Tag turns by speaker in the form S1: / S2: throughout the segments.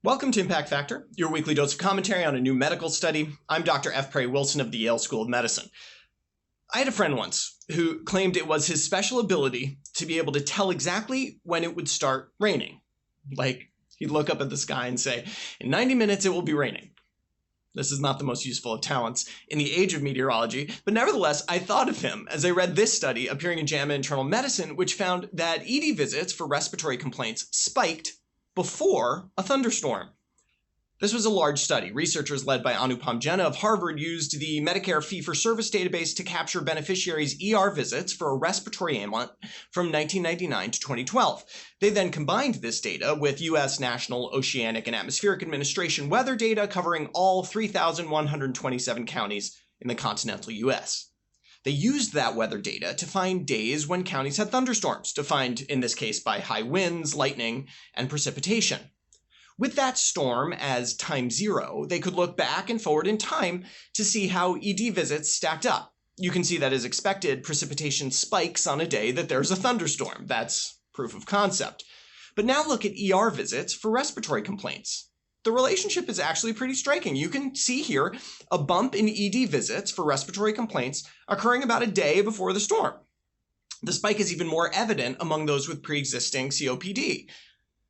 S1: Welcome to Impact Factor, your weekly dose of commentary on a new medical study. I'm Dr. F. Perry Wilson of the Yale School of Medicine. I had a friend once who claimed it was his special ability to be able to tell exactly when it would start raining. Like, he'd look up at the sky and say, in 90 minutes it will be raining. This is not the most useful of talents in the age of meteorology, but nevertheless, I thought of him as I read this study appearing in JAMA Internal Medicine, which found that ED visits for respiratory complaints spiked before a thunderstorm. This was a large study. Researchers led by Anupam Jena of Harvard used the Medicare fee-for-service database to capture beneficiaries' ER visits for a respiratory ailment from 1999 to 2012. They then combined this data with U.S. National Oceanic and Atmospheric Administration weather data covering all 3,127 counties in the continental U.S. They used that weather data to find days when counties had thunderstorms, defined in this case by high winds, lightning, and precipitation. With that storm as time zero, they could look back and forward in time to see how ED visits stacked up. You can see that as expected, precipitation spikes on a day that there's a thunderstorm. That's proof of concept. But now look at ER visits for respiratory complaints. The relationship is actually pretty striking. You can see here a bump in ED visits for respiratory complaints occurring about a day before the storm. The spike is even more evident among those with pre-existing COPD.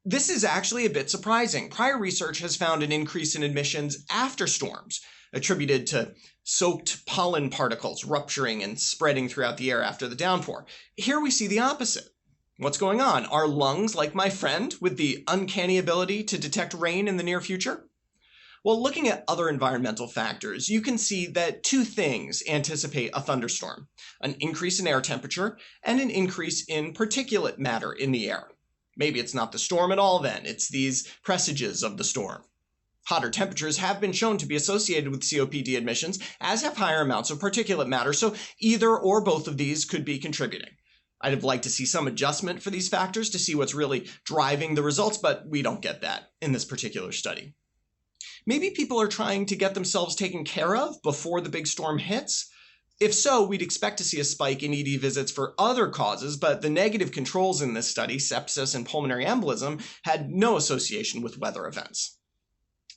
S1: This is actually a bit surprising. Prior research has found an increase in admissions after storms, attributed to soaked pollen particles rupturing and spreading throughout the air after the downpour. Here we see the opposite. What's going on? Are lungs like my friend with the uncanny ability to detect rain in the near future? Well, looking at other environmental factors, you can see that two things anticipate a thunderstorm: an increase in air temperature and an increase in particulate matter in the air. Maybe it's not the storm at all then, it's these presages of the storm. Hotter temperatures have been shown to be associated with COPD admissions, as have higher amounts of particulate matter, so either or both of these could be contributing. I'd have liked to see some adjustment for these factors to see what's really driving the results, but we don't get that in this particular study. Maybe people are trying to get themselves taken care of before the big storm hits. If so, we'd expect to see a spike in ED visits for other causes, but the negative controls in this study, sepsis and pulmonary embolism, had no association with weather events.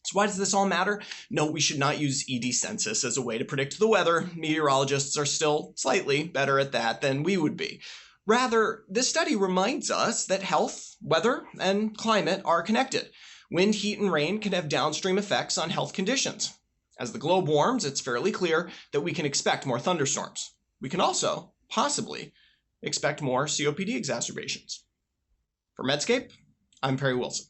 S1: So why does this all matter? No, we should not use ED census as a way to predict the weather. Meteorologists are still slightly better at that than we would be. Rather, this study reminds us that health, weather, and climate are connected. Wind, heat, and rain can have downstream effects on health conditions. As the globe warms, it's fairly clear that we can expect more thunderstorms. We can also, possibly, expect more COPD exacerbations. For Medscape, I'm Perry Wilson.